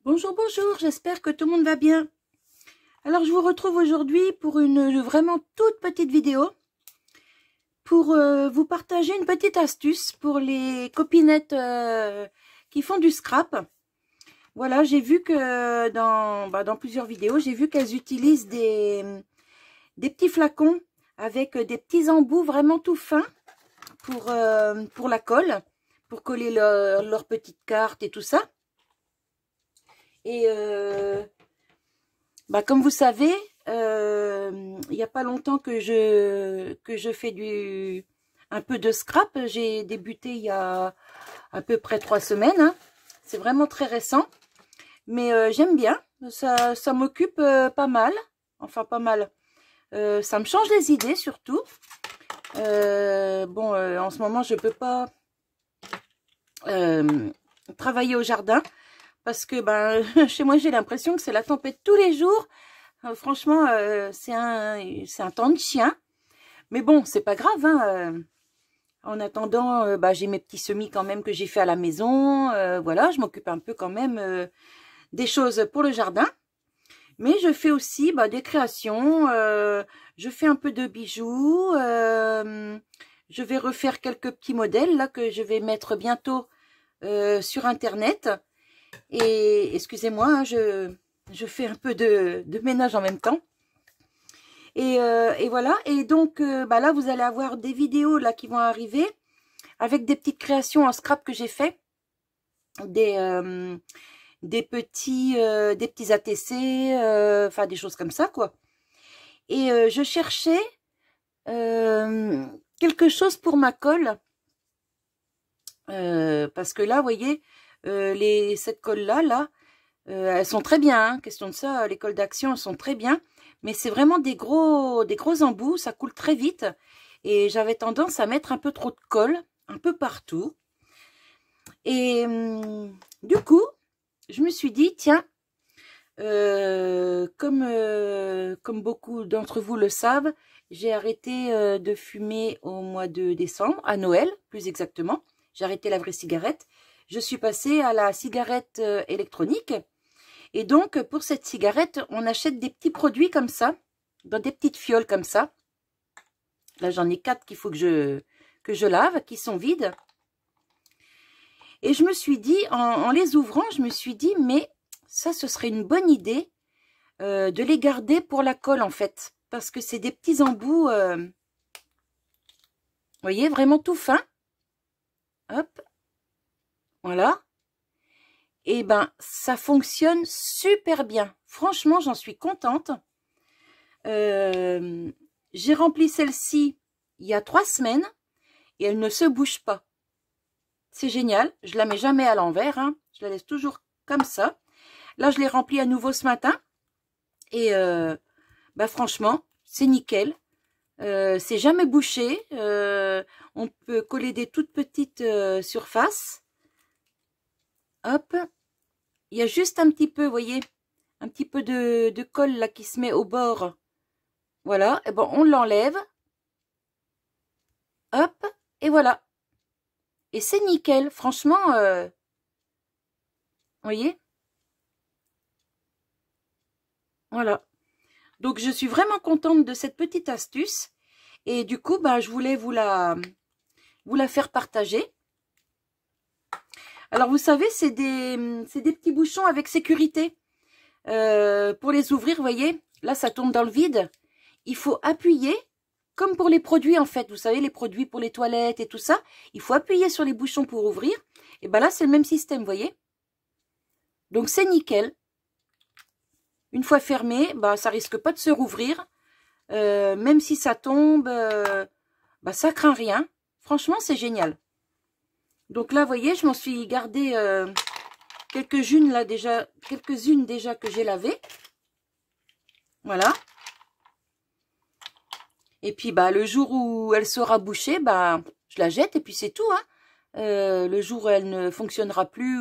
Bonjour, bonjour, j'espère que tout le monde va bien. Alors, je vous retrouve aujourd'hui pour une vraiment toute petite vidéo pour vous partager une petite astuce pour les copinettes qui font du scrap. Voilà, j'ai vu que dans plusieurs vidéos, j'ai vu qu'elles utilisent des petits flacons avec des petits embouts vraiment tout fins pour la colle, pour coller leurs petites cartes et tout ça. Et comme vous savez, il n'y a pas longtemps que je fais un peu de scrap. J'ai débuté il y a à peu près 3 semaines. Hein. C'est vraiment très récent. Mais j'aime bien. Ça m'occupe pas mal. Enfin, pas mal. Ça me change les idées surtout. En ce moment, je peux pas travailler au jardin. Parce que chez moi, j'ai l'impression que c'est la tempête tous les jours. Franchement, c'est un temps de chien. Mais bon, c'est pas grave. Hein, en attendant, j'ai mes petits semis quand même que j'ai fait à la maison. Voilà, je m'occupe un peu quand même des choses pour le jardin. Mais je fais aussi des créations. Je fais un peu de bijoux. Je vais refaire quelques petits modèles là que je vais mettre bientôt sur Internet. Et excusez-moi, hein, je fais un peu de ménage en même temps. Et voilà. Et donc, là, vous allez avoir des vidéos là qui vont arriver avec des petites créations en scrap que j'ai fait. Des petits ATC, enfin des choses comme ça, quoi. Et je cherchais quelque chose pour ma colle. Parce que là, vous voyez, cette colle-là, elles sont très bien, hein, question de ça, les colles d'action, elles sont très bien, mais c'est vraiment des gros embouts, ça coule très vite, et j'avais tendance à mettre un peu trop de colle, un peu partout, et du coup, je me suis dit, tiens, comme beaucoup d'entre vous le savent, j'ai arrêté de fumer au mois de décembre, à Noël, plus exactement, j'ai arrêté la vraie cigarette, je suis passée à la cigarette électronique. Et donc, pour cette cigarette, on achète des petits produits comme ça, dans des petites fioles comme ça. Là, j'en ai 4 qu'il faut que je lave, qui sont vides. Et je me suis dit, en les ouvrant, je me suis dit, mais ça, ce serait une bonne idée de les garder pour la colle, en fait. Parce que c'est des petits embouts, vous voyez, vraiment tout fins. Hop. Voilà. Et ça fonctionne super bien. Franchement, j'en suis contente. J'ai rempli celle-ci il y a 3 semaines et elle ne se bouge pas. C'est génial. Je la mets jamais à l'envers. Hein. Je la laisse toujours comme ça. Là, je l'ai remplie à nouveau ce matin. Et franchement, c'est nickel. C'est jamais bouché. On peut coller des toutes petites surfaces. Hop. Il y a juste un petit peu, vous voyez, un petit peu de colle là qui se met au bord. Voilà. Et on l'enlève. Hop. Et voilà. Et c'est nickel. Franchement, vous voyez. Voilà. Donc, je suis vraiment contente de cette petite astuce. Et du coup, je voulais vous la faire partager. Alors, vous savez, c'est des petits bouchons avec sécurité. Pour les ouvrir, vous voyez, là, ça tombe dans le vide. Il faut appuyer, comme pour les produits, en fait. Vous savez, les produits pour les toilettes et tout ça. Il faut appuyer sur les bouchons pour ouvrir. Et là, c'est le même système, vous voyez. Donc, c'est nickel. Une fois fermé, ça risque pas de se rouvrir. Même si ça tombe, ça craint rien. Franchement, c'est génial. Donc là, vous voyez, je m'en suis gardé quelques-unes déjà que j'ai lavées. Voilà. Et puis, le jour où elle sera bouchée, je la jette et puis c'est tout. Hein. Le jour où elle ne fonctionnera plus,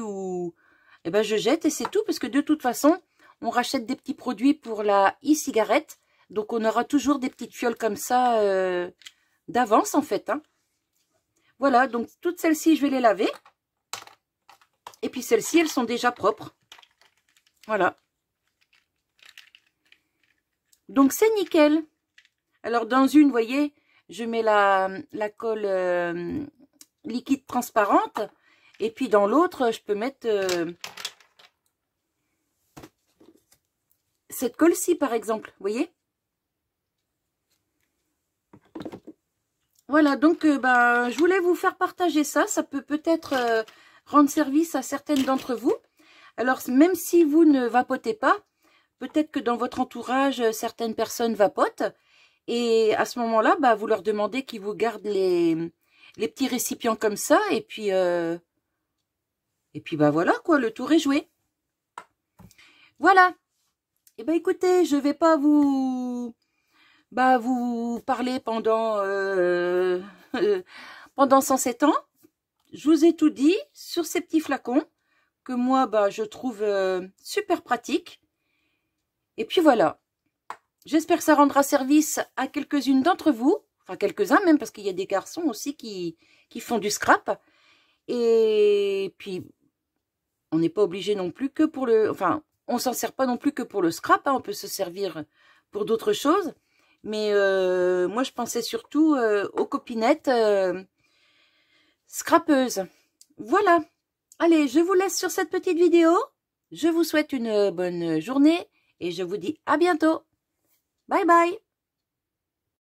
je jette et c'est tout. Parce que de toute façon, on rachète des petits produits pour la e-cigarette. Donc, on aura toujours des petites fioles comme ça d'avance, en fait. Hein. Voilà, donc toutes celles-ci, je vais les laver. Et puis celles-ci, elles sont déjà propres. Voilà. Donc, c'est nickel. Alors, dans une, vous voyez, je mets la colle liquide transparente. Et puis, dans l'autre, je peux mettre cette colle-ci, par exemple. Vous voyez? Voilà, donc, je voulais vous faire partager ça. Ça peut peut-être rendre service à certaines d'entre vous. Alors, même si vous ne vapotez pas, peut-être que dans votre entourage, certaines personnes vapotent. Et à ce moment-là, vous leur demandez qu'ils vous gardent les petits récipients comme ça. Et puis voilà, quoi, le tour est joué. Voilà. Et écoutez, je vais pas vous parler pendant 107 ans. Je vous ai tout dit sur ces petits flacons que moi, je trouve super pratique. Et puis voilà. J'espère que ça rendra service à quelques-unes d'entre vous. Enfin, quelques-uns même, parce qu'il y a des garçons aussi qui font du scrap. Et puis, on n'est pas obligé non plus que pour le... Enfin, on s'en sert pas non plus que pour le scrap. Hein, on peut se servir pour d'autres choses. Mais moi, je pensais surtout aux copinettes scrapeuses. Voilà. Allez, je vous laisse sur cette petite vidéo. Je vous souhaite une bonne journée et je vous dis à bientôt. Bye bye.